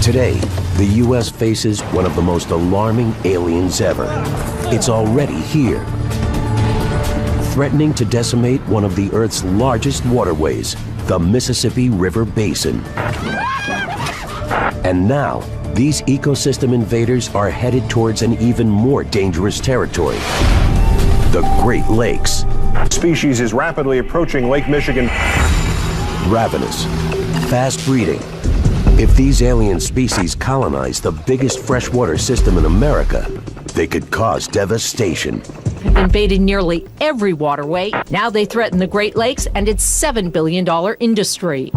Today, the U.S. faces one of the most alarming aliens ever. It's already here, threatening to decimate one of the Earth's largest waterways, the Mississippi River Basin. And now, these ecosystem invaders are headed towards an even more dangerous territory, the Great Lakes. Species is rapidly approaching Lake Michigan. Ravenous, fast breeding. If these alien species colonize the biggest freshwater system in America, they could cause devastation. They've invaded nearly every waterway. Now they threaten the Great Lakes and its $7 billion industry.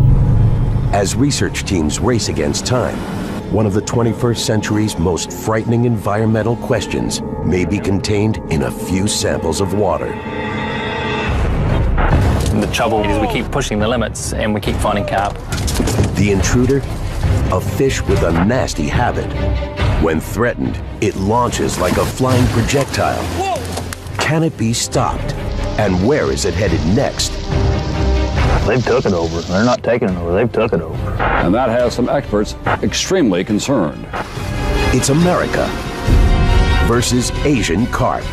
As research teams race against time, one of the 21st century's most frightening environmental questions may be contained in a few samples of water. The trouble is we keep pushing the limits and we keep finding carp. The intruder? A fish with a nasty habit. When threatened, it launches like a flying projectile. Whoa! Can it be stopped? And where is it headed next? They've took it over. They're not taking it over, they've took it over. And that has some experts extremely concerned. It's America versus Asian carp.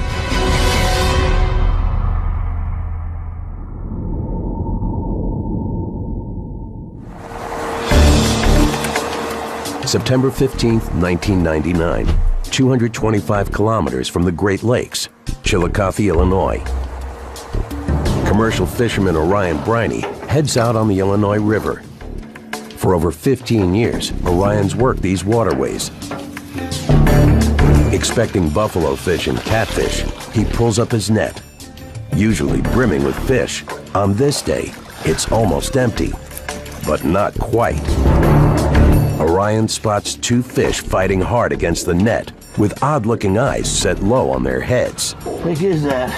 September 15th, 1999, 225 kilometers from the Great Lakes, Chillicothe, Illinois. Commercial fisherman Orion Briney heads out on the Illinois River. For over 15 years, Orion's worked these waterways. Expecting buffalo fish and catfish, he pulls up his net, usually brimming with fish. On this day, it's almost empty, but not quite. Orion spots two fish fighting hard against the net, with odd-looking eyes set low on their heads. What the heck is that?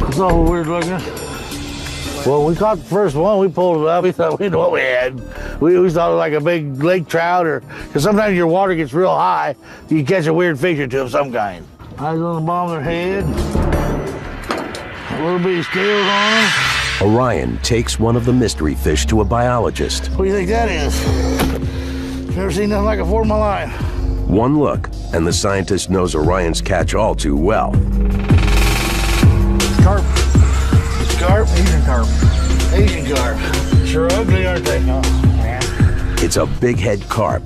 It's all weird looking. Well, we caught the first one, we pulled it up, we thought we knew what we had. We thought it was like a big lake trout, or because sometimes your water gets real high, you catch a weird fish or two of some kind. Eyes on the bottom of their head, a little bit of scales on them. Orion takes one of the mystery fish to a biologist. What do you think that is? Never seen nothing like it before in my life. One look, and the scientist knows Orion's catch all too well. Carp. It's carp. Asian carp. Asian carp. Sure ugly, aren't they? No. Yeah. It's a big-head carp,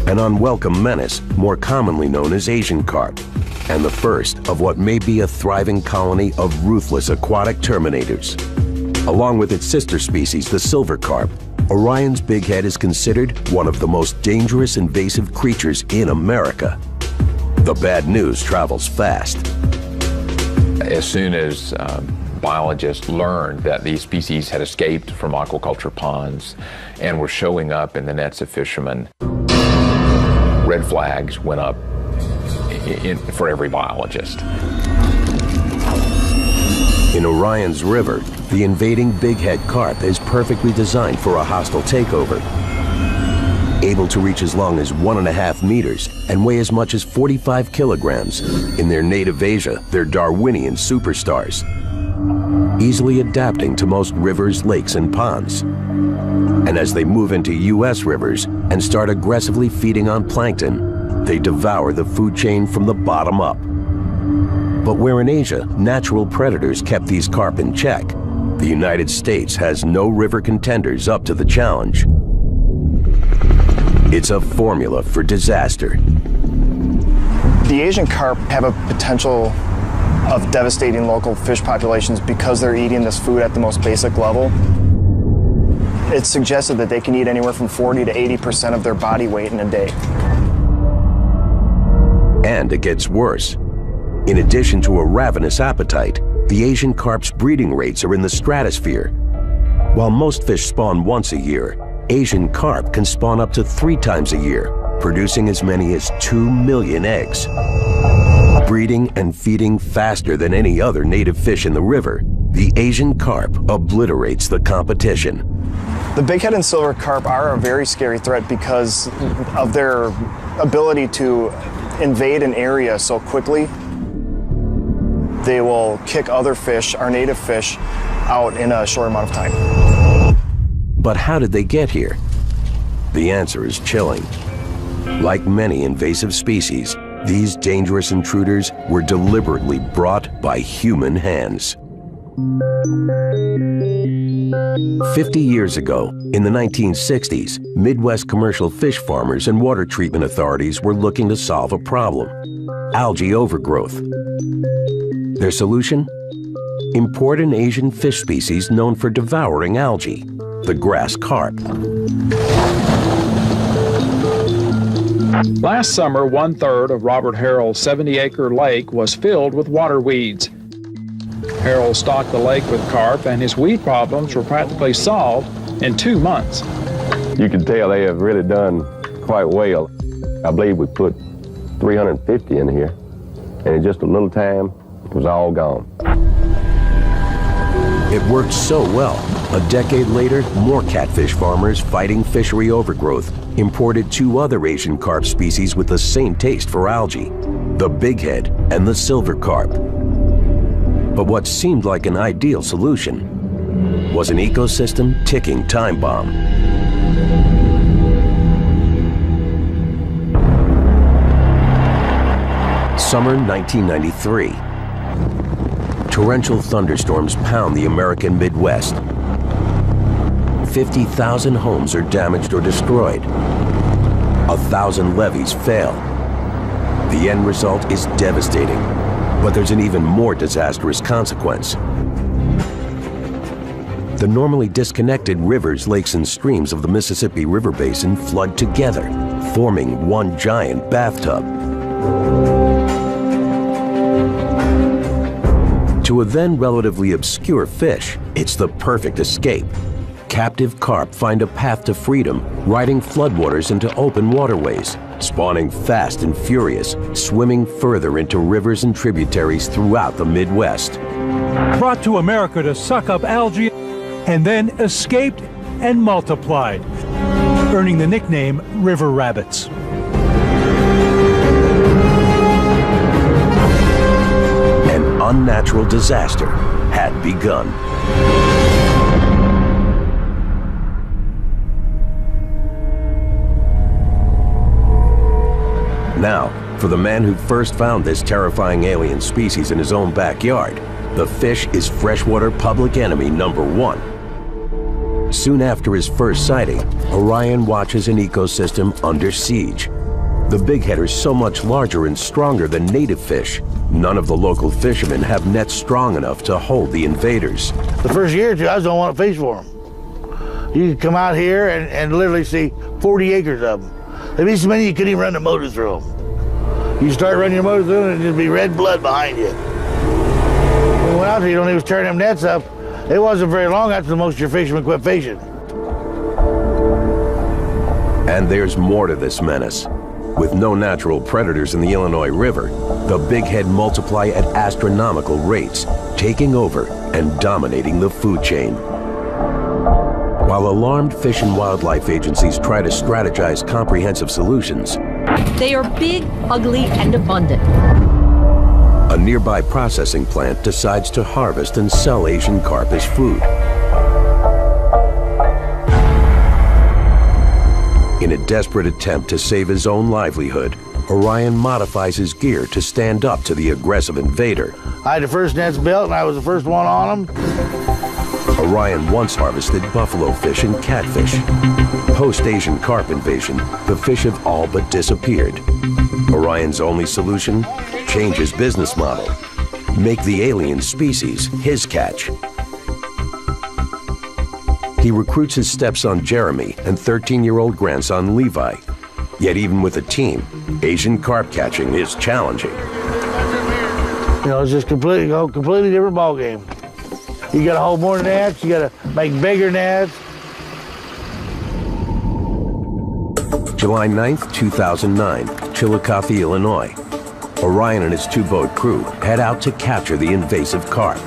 an unwelcome menace, more commonly known as Asian carp, and the first of what may be a thriving colony of ruthless aquatic terminators. Along with its sister species, the silver carp, Orion's big head is considered one of the most dangerous invasive creatures in America. The bad news travels fast. As soon as biologists learned that these species had escaped from aquaculture ponds and were showing up in the nets of fishermen, red flags went up for every biologist. In Orion's river, the invading big-head carp is perfectly designed for a hostile takeover. Able to reach as long as 1.5 meters and weigh as much as 45 kilograms. In their native Asia, they're Darwinian superstars, easily adapting to most rivers, lakes, and ponds. And as they move into U.S. rivers and start aggressively feeding on plankton, they devour the food chain from the bottom up. But where in Asia, natural predators kept these carp in check, the United States has no river contenders up to the challenge. It's a formula for disaster. The Asian carp have a potential of devastating local fish populations because they're eating this food at the most basic level. It's suggested that they can eat anywhere from 40 to 80% of their body weight in a day. And it gets worse. In addition to a ravenous appetite, the Asian carp's breeding rates are in the stratosphere. While most fish spawn once a year, Asian carp can spawn up to 3 times a year, producing as many as 2 million eggs. Breeding and feeding faster than any other native fish in the river, the Asian carp obliterates the competition. The bighead and silver carp are a very scary threat because of their ability to invade an area so quickly. They will kick other fish, our native fish, out in a short amount of time. But how did they get here? The answer is chilling. Like many invasive species, these dangerous intruders were deliberately brought by human hands. 50 years ago, in the 1960s, Midwest commercial fish farmers and water treatment authorities were looking to solve a problem: algae overgrowth. Their solution? Import an Asian fish species known for devouring algae, the grass carp. Last summer, 1/3 of Robert Harrell's 70-acre lake was filled with water weeds. Harrell stocked the lake with carp, and his weed problems were practically solved in 2 months. You can tell they have really done quite well. I believe we put 350 in here, and in just a little time, it was all gone. It worked so well, a decade later, more catfish farmers fighting fishery overgrowth imported 2 other Asian carp species with the same taste for algae, the bighead and the silver carp. But what seemed like an ideal solution was an ecosystem ticking time bomb. Summer 1993. Torrential thunderstorms pound the American Midwest. 50,000 homes are damaged or destroyed. 1,000 levees fail. The end result is devastating, but there's an even more disastrous consequence. The normally disconnected rivers, lakes, and streams of the Mississippi River Basin flood together, forming one giant bathtub. To a then relatively obscure fish, it's the perfect escape. Captive carp find a path to freedom, riding floodwaters into open waterways, spawning fast and furious, swimming further into rivers and tributaries throughout the Midwest. Brought to America to suck up algae and then escaped and multiplied, earning the nickname river rabbits. An unnatural disaster had begun. Now, for the man who first found this terrifying alien species in his own backyard, the fish is freshwater public enemy #1. Soon after his first sighting, Orion watches an ecosystem under siege. The bighead are so much larger and stronger than native fish, none of the local fishermen have nets strong enough to hold the invaders. The first year or two, I was the only one to fish for them. You could come out here and literally see 40 acres of them. There'd be so many you couldn't even run the motor through them. You start running your motor through them and there'd be red blood behind you. When we went out there, you don't even turn them nets up. It wasn't very long after most of your fishermen quit fishing. And there's more to this menace. With no natural predators in the Illinois River, the bighead multiply at astronomical rates, taking over and dominating the food chain. While alarmed fish and wildlife agencies try to strategize comprehensive solutions, They are big, ugly, and abundant. a nearby processing plant decides to harvest and sell Asian carp as food. In a desperate attempt to save his own livelihood, Orion modifies his gear to stand up to the aggressive invader. I had the first nets built and I was the first one on them. Orion once harvested buffalo fish and catfish. Post-Asian carp invasion, the fish have all but disappeared. Orion's only solution? Change his business model. Make the alien species his catch. He recruits his stepson Jeremy and 13-year-old grandson Levi. Yet even with a team, Asian carp catching is challenging. You know, it's just completely different ball game. You gotta hold more nets, you gotta make bigger nets. July 9th, 2009, Chillicothe, Illinois. Orion and his 2-boat crew head out to capture the invasive carp.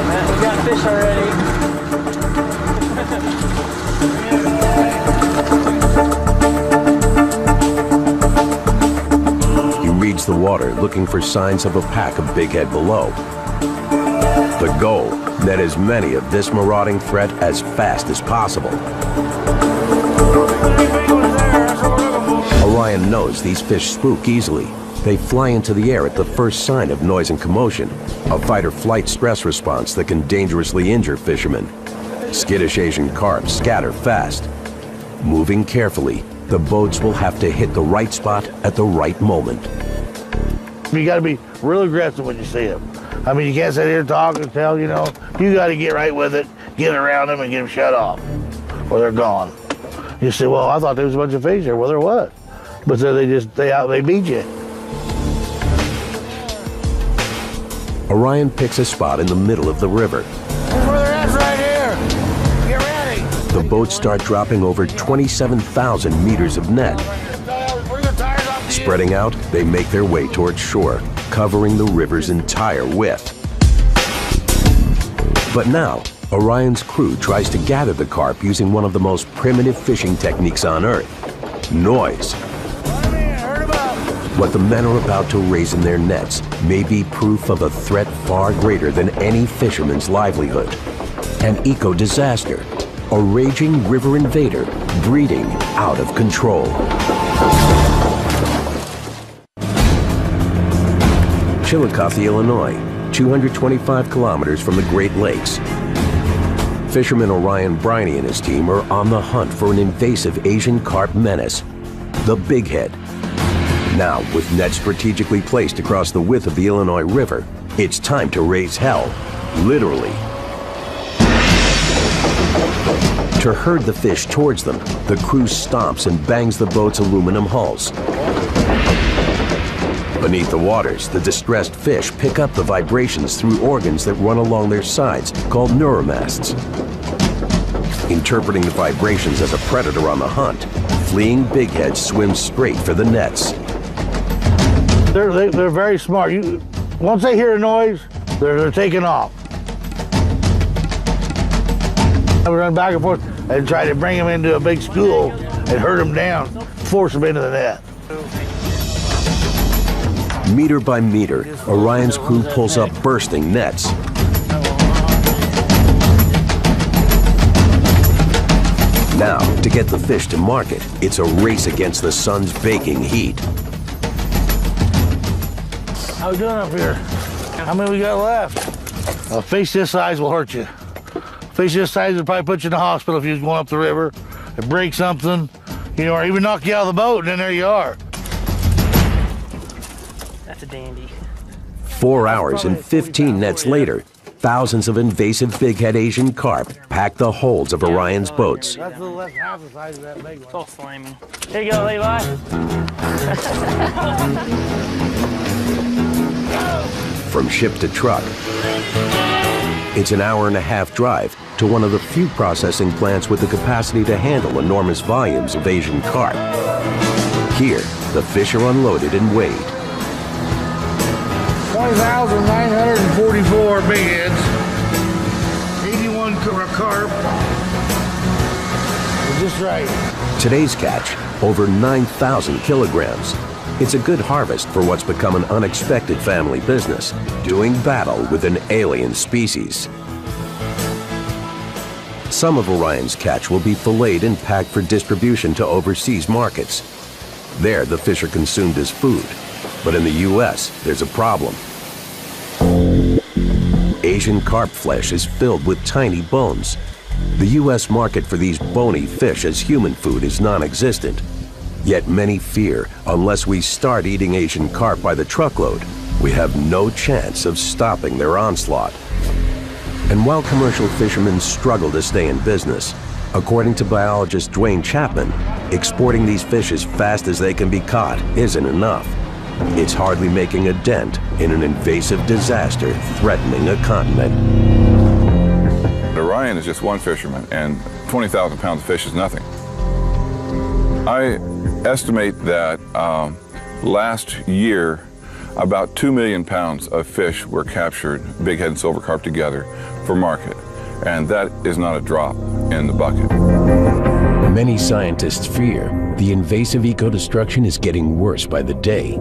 Man, we got fish already. He reads the water looking for signs of a pack of bighead below. The goal, net as many of this marauding threat as fast as possible. knows these fish spook easily. They fly into the air at the first sign of noise and commotion, a fight-or-flight stress response that can dangerously injure fishermen. Skittish Asian carp scatter fast. Moving carefully, the boats will have to hit the right spot at the right moment. You got to be real aggressive when you see them. I mean, you can't sit here and talk and tell, you know. You got to get right with it, get around them and get them shut off, or they're gone. You say, well, I thought there was a bunch of fish there. Well, there was. But so they beat you. Orion picks a spot in the middle of the river. Here's where they're at right here. Get ready. The boats start dropping over 27,000 meters of net. Spreading out, they make their way towards shore, covering the river's entire width. But now, Orion's crew tries to gather the carp using one of the most primitive fishing techniques on Earth: noise. What the men are about to raise in their nets may be proof of a threat far greater than any fisherman's livelihood. An eco-disaster, a raging river invader breeding out of control. Chillicothe, Illinois, 225 kilometers from the Great Lakes. Fisherman Orion Briney and his team are on the hunt for an invasive Asian carp menace, the bighead. Now, with nets strategically placed across the width of the Illinois River, it's time to raise hell, literally. To herd the fish towards them, the crew stomps and bangs the boat's aluminum hulls. Beneath the waters, the distressed fish pick up the vibrations through organs that run along their sides, called neuromasts. Interpreting the vibrations as a predator on the hunt, fleeing bigheads swim straight for the nets. They're very smart. Once they hear a noise, they're taking off. I would run back and forth and try to bring them into a big school and herd them down, force them into the net. Meter by meter, Orion's crew pulls up bursting nets. Now, to get the fish to market, it's a race against the sun's baking heat. How we doing up here? How many we got left? A fish this size will hurt you. Fish this size will probably put you in the hospital if you was going up the river and break something, you know, or even knock you out of the boat, and then there you are. That's a dandy. 4 hours and 15 nets later, thousands of invasive bighead Asian carp pack the holds of Orion's boats. That's less than half the size of that big one. It's all slimy. Here you go, Levi. From ship to truck, it's an hour-and-a-half drive to one of the few processing plants with the capacity to handle enormous volumes of Asian carp. Here, the fish are unloaded and weighed. 20,944 bigheads, 81 carp. Just right. Today's catch, over 9,000 kilograms. It's a good harvest for what's become an unexpected family business, doing battle with an alien species. Some of Orion's catch will be filleted and packed for distribution to overseas markets. There, the fish are consumed as food. But in the U.S., there's a problem. Asian carp flesh is filled with tiny bones. The U.S. market for these bony fish as human food is non-existent. Yet many fear, unless we start eating Asian carp by the truckload, we have no chance of stopping their onslaught. And while commercial fishermen struggle to stay in business, according to biologist Dwayne Chapman, exporting these fish as fast as they can be caught isn't enough. It's hardly making a dent in an invasive disaster threatening a continent. Orion is just one fisherman, and 20,000 pounds of fish is nothing. I estimate that last year, about 2 million pounds of fish were captured, bighead and silver carp together, for market. And that is not a drop in the bucket. Many scientists fear the invasive eco-destruction is getting worse by the day.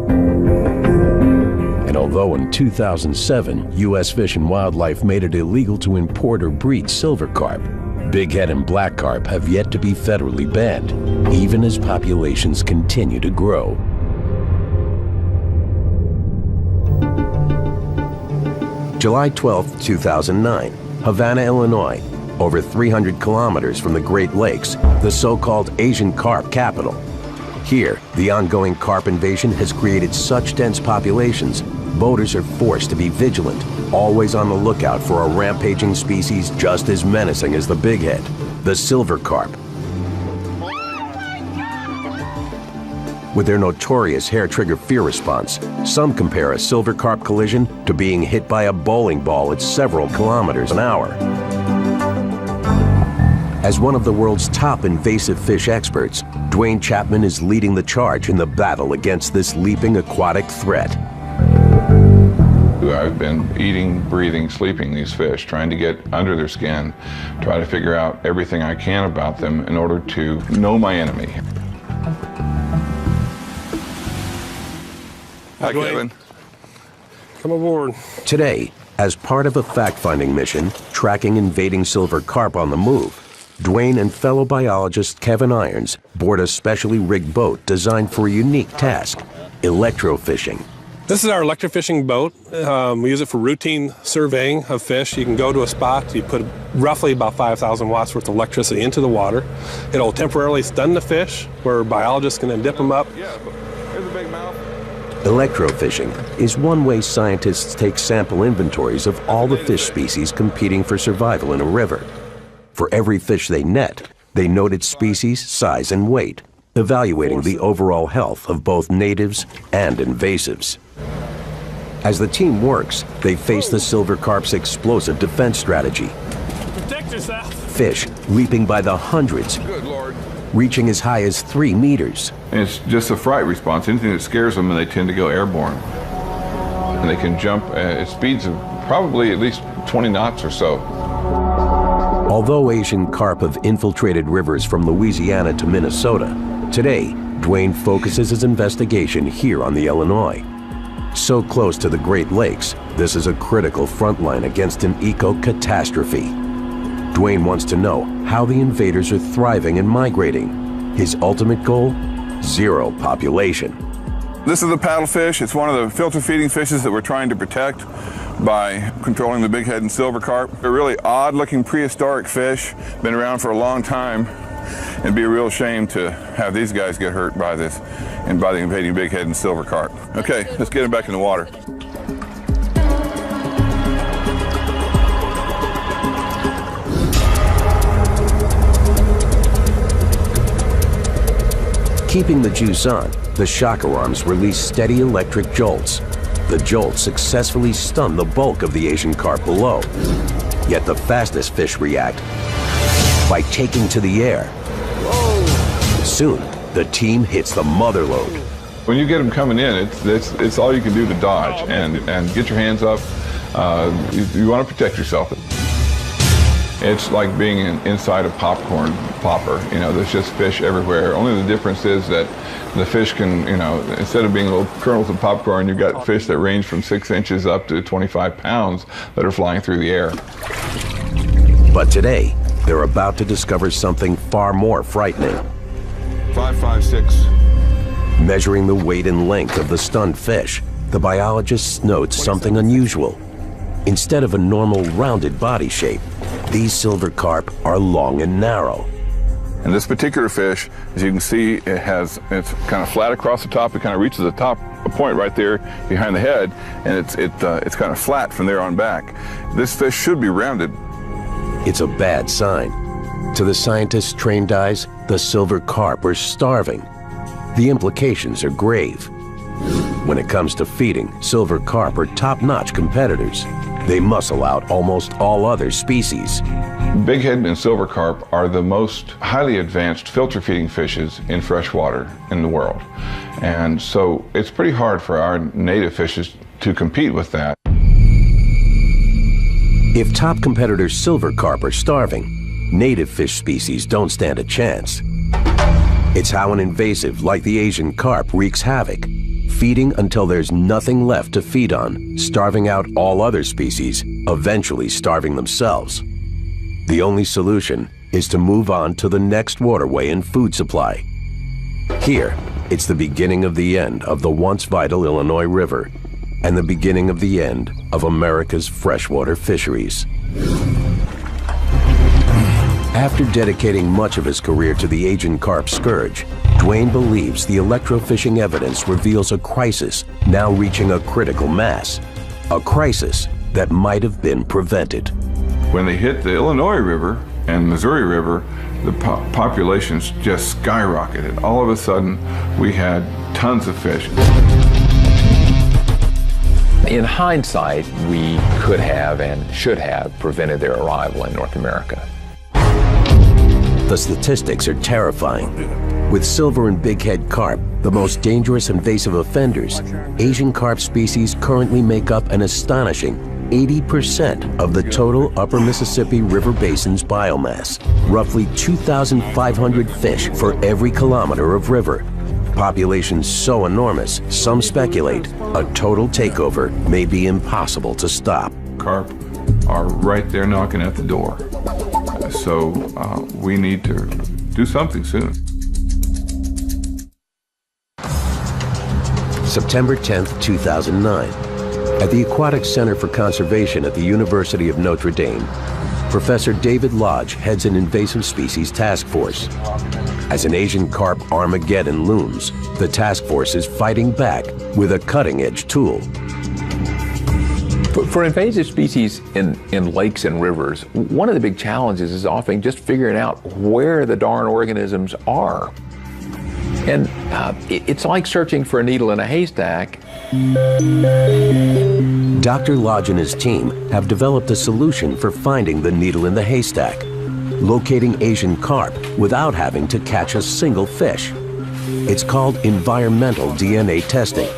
And although in 2007, U.S. Fish and Wildlife made it illegal to import or breed silver carp, bighead and black carp have yet to be federally banned, even as populations continue to grow. July 12, 2009, Havana, Illinois, over 300 kilometers from the Great Lakes, the so-called Asian carp capital. Here, the ongoing carp invasion has created such dense populations, boaters are forced to be vigilant, always on the lookout for a rampaging species just as menacing as the bighead, the silver carp. With their notorious hair-trigger fear response, some compare a silver carp collision to being hit by a bowling ball at several kilometers an hour. As one of the world's top invasive fish experts, Dwayne Chapman is leading the charge in the battle against this leaping aquatic threat. I've been eating, breathing, sleeping these fish, trying to get under their skin, try to figure out everything I can about them in order to know my enemy. Hi, Kevin. Come aboard. Today, as part of a fact-finding mission tracking invading silver carp on the move, Dwayne and fellow biologist Kevin Irons board a specially rigged boat designed for a unique task, electrofishing. This is our electrofishing boat. We use it for routine surveying of fish. You can go to a spot, you put roughly about 5,000 watts worth of electricity into the water. It'll temporarily stun the fish, where biologists can then dip them up. Yeah, here's a big mouth. Electrofishing is one way scientists take sample inventories of all the fish species competing for survival in a river. For every fish they net, they note its species, size, and weight, evaluating the overall health of both natives and invasives. As the team works, they face the silver carp's explosive defense strategy. Protect yourself. Fish leaping by the hundreds, Good Lord. reaching as high as 3 meters. And it's just a fright response. Anything that scares them, and they tend to go airborne. And they can jump at speeds of probably at least 20 knots or so. Although Asian carp have infiltrated rivers from Louisiana to Minnesota, today, Dwayne focuses his investigation here on the Illinois. So close to the Great Lakes, this is a critical front line against an eco-catastrophe. Dwayne wants to know how the invaders are thriving and migrating. His ultimate goal? Zero population. This is a paddlefish. It's one of the filter feeding fishes that we're trying to protect by controlling the bighead and silver carp. They're really odd-looking prehistoric fish, been around for a long time. It'd be a real shame to have these guys get hurt by this and by the invading bighead and silver carp. Okay, let's get them back in the water. Keeping the juice on, the shocker arms release steady electric jolts. The jolts successfully stun the bulk of the Asian carp below. Yet the fastest fish react by taking to the air. Soon, the team hits the mother lode. When you get them coming in, it's all you can do to dodge and get your hands up. You want to protect yourself. It's like being inside a popcorn popper. You know, there's just fish everywhere. Only the difference is that the fish can, you know, instead of being little kernels of popcorn, you've got fish that range from 6 inches up to 25 pounds that are flying through the air. But today, they're about to discover something far more frightening. 556. Measuring the weight and length of the stunned fish, the biologists note something unusual. Instead of a normal rounded body shape, these silver carp are long and narrow. And this particular fish, as you can see, it's kind of flat across the top. It kind of reaches the top, a point right there behind the head, and it's kind of flat from there on back. This fish should be rounded. It's a bad sign. To the scientists' trained eyes, the silver carp are starving. The implications are grave. When it comes to feeding, silver carp are top-notch competitors. They muscle out almost all other species. Bighead and silver carp are the most highly advanced filter feeding fishes in freshwater in the world. And so it's pretty hard for our native fishes to compete with that. If top competitor silver carp are starving, native fish species don't stand a chance. It's how an invasive like the Asian carp wreaks havoc, feeding until there's nothing left to feed on, starving out all other species, eventually starving themselves. The only solution is to move on to the next waterway and food supply. Here, it's the beginning of the end of the once vital Illinois River, and the beginning of the end of America's freshwater fisheries. After dedicating much of his career to the Asian carp scourge, Dwayne believes the electrofishing evidence reveals a crisis now reaching a critical mass, a crisis that might have been prevented. When they hit the Illinois River and Missouri River, the populations just skyrocketed. All of a sudden, we had tons of fish. In hindsight, we could have and should have prevented their arrival in North America. The statistics are terrifying. With silver and bighead carp, the most dangerous invasive offenders, Asian carp species currently make up an astonishing 80% of the total Upper Mississippi River Basin's biomass, roughly 2,500 fish for every kilometer of river. Populations so enormous, some speculate a total takeover may be impossible to stop. Carp are right there knocking at the door. So we need to do something soon. September 10th, 2009. At the Aquatic Center for Conservation at the University of Notre Dame, Professor David Lodge heads an invasive species task force. As an Asian carp Armageddon looms, the task force is fighting back with a cutting-edge tool. For invasive species in lakes and rivers, one of the big challenges is often just figuring out where the darn organisms are. And it's like searching for a needle in a haystack. Dr. Lodge and his team have developed a solution for finding the needle in the haystack, locating Asian carp without having to catch a single fish. It's called environmental DNA testing.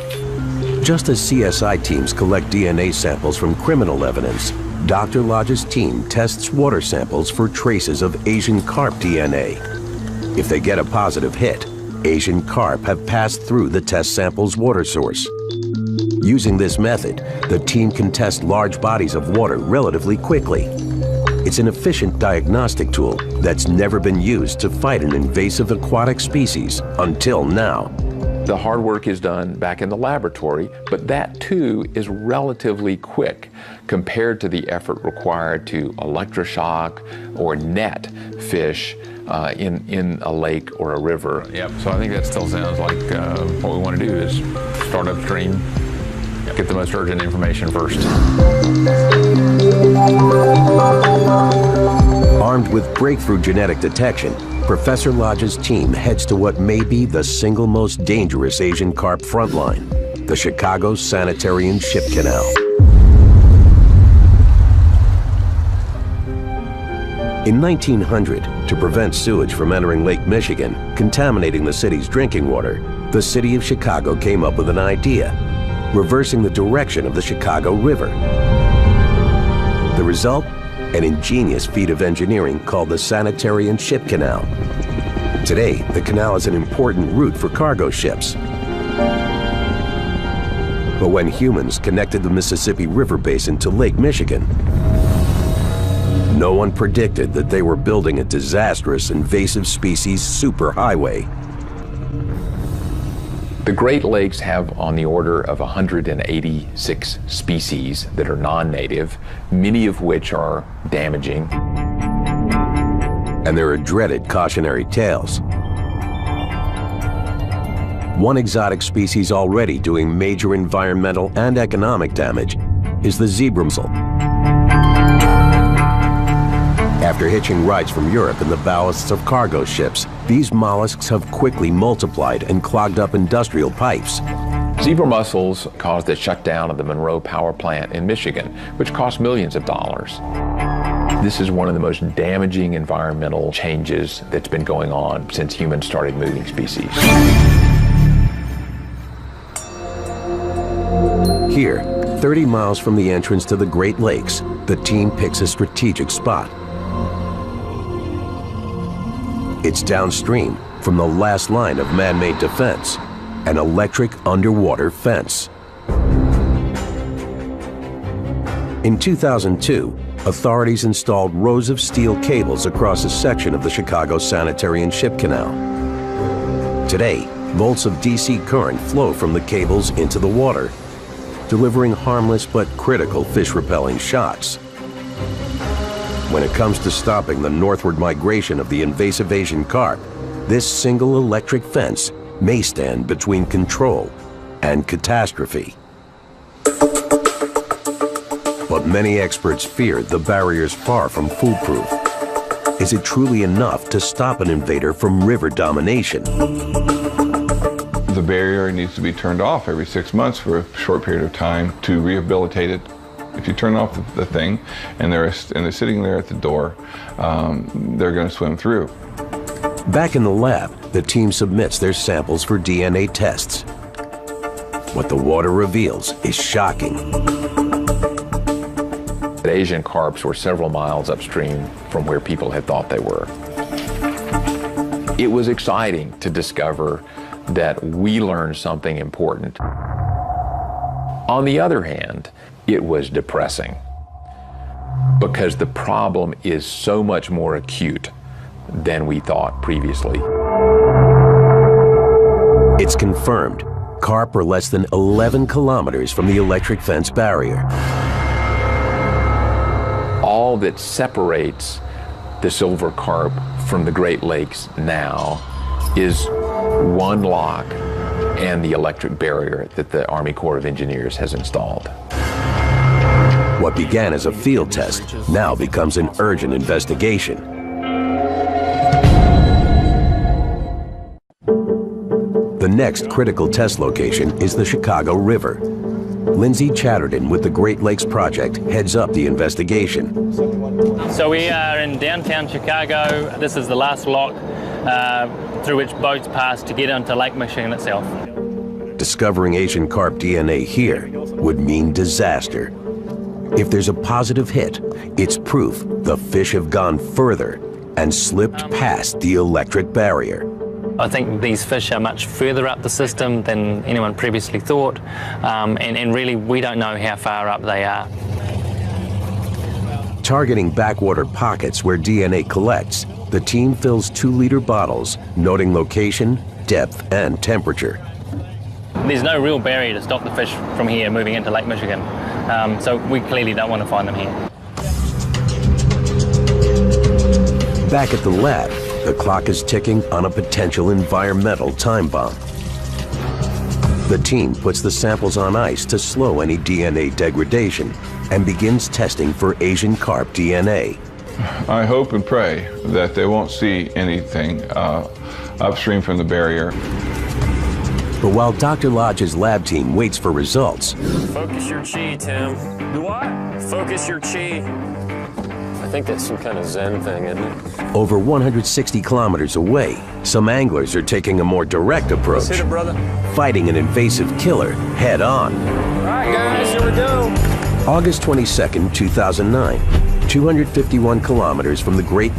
Just as CSI teams collect DNA samples from criminal evidence, Dr. Lodge's team tests water samples for traces of Asian carp DNA. If they get a positive hit, Asian carp have passed through the test sample's water source. Using this method, the team can test large bodies of water relatively quickly. It's an efficient diagnostic tool that's never been used to fight an invasive aquatic species until now. The hard work is done back in the laboratory, but that too is relatively quick compared to the effort required to electroshock or net fish in a lake or a river. Yep, so I think that still sounds like what we want to do is start upstream, get the most urgent information first. Armed with breakthrough genetic detection, Professor Lodge's team heads to what may be the single most dangerous Asian carp frontline, the Chicago Sanitary and Ship Canal. In 1900, to prevent sewage from entering Lake Michigan, contaminating the city's drinking water, the city of Chicago came up with an idea, reversing the direction of the Chicago River. The result? An ingenious feat of engineering called the Sanitary and Ship Canal. Today, the canal is an important route for cargo ships. But when humans connected the Mississippi River Basin to Lake Michigan, no one predicted that they were building a disastrous invasive species superhighway. The Great Lakes have on the order of 186 species that are non-native, many of which are damaging. And there are dreaded cautionary tales. One exotic species already doing major environmental and economic damage is the zebra mussel. After hitching rides from Europe in the ballasts of cargo ships, these mollusks have quickly multiplied and clogged up industrial pipes. Zebra mussels caused the shutdown of the Monroe Power Plant in Michigan, which cost millions of dollars. This is one of the most damaging environmental changes that's been going on since humans started moving species. Here, 30 miles from the entrance to the Great Lakes, the team picks a strategic spot. It's downstream from the last line of man-made defense, an electric underwater fence. In 2002, authorities installed rows of steel cables across a section of the Chicago Sanitary and Ship Canal. Today, volts of DC current flow from the cables into the water. delivering harmless but critical fish-repelling shots. When it comes to stopping the northward migration of the invasive Asian carp, this single electric fence may stand between control and catastrophe. But many experts fear the barrier's far from foolproof. Is it truly enough to stop an invader from river domination? The barrier needs to be turned off every 6 months for a short period of time to rehabilitate it. If you turn off the thing and they're sitting there at the door, they're going to swim through. Back in the lab, the team submits their samples for DNA tests. What the water reveals is shocking. The Asian carps were several miles upstream from where people had thought they were. It was exciting to discover that we learned something important. On the other hand, it was depressing because the problem is so much more acute than we thought previously. It's confirmed. Carp are less than 11 kilometers from the electric fence barrier. All that separates the silver carp from the Great Lakes now is one lock and the electric barrier that the Army Corps of Engineers has installed. What began as a field test now becomes an urgent investigation. The next critical test location is the Chicago River. Lindsay Chatterton with the Great Lakes Project heads up the investigation. So we are in downtown Chicago. This is the last lock through which boats pass to get into Lake Michigan itself. Discovering Asian carp DNA here would mean disaster. If there's a positive hit, it's proof the fish have gone further and slipped past the electric barrier. I think these fish are much further up the system than anyone previously thought, and really we don't know how far up they are. Targeting backwater pockets where DNA collects, the team fills 2-liter bottles, noting location, depth, and temperature. There's no real barrier to stop the fish from here moving into Lake Michigan, so we clearly don't want to find them here. Back at the lab, the clock is ticking on a potential environmental time bomb. The team puts the samples on ice to slow any DNA degradation and begins testing for Asian carp DNA. I hope and pray that they won't see anything upstream from the barrier. But while Dr. Lodge's lab team waits for results, Focus your chi, Tim. Do what? Focus your chi. I think that's some kind of Zen thing, isn't it? over 160 kilometers away, some anglers are taking a more direct approach, Let's hit it, brother. fighting an invasive killer head on. All right, guys, here we go. August 22nd, 2009, 251 kilometers from the Great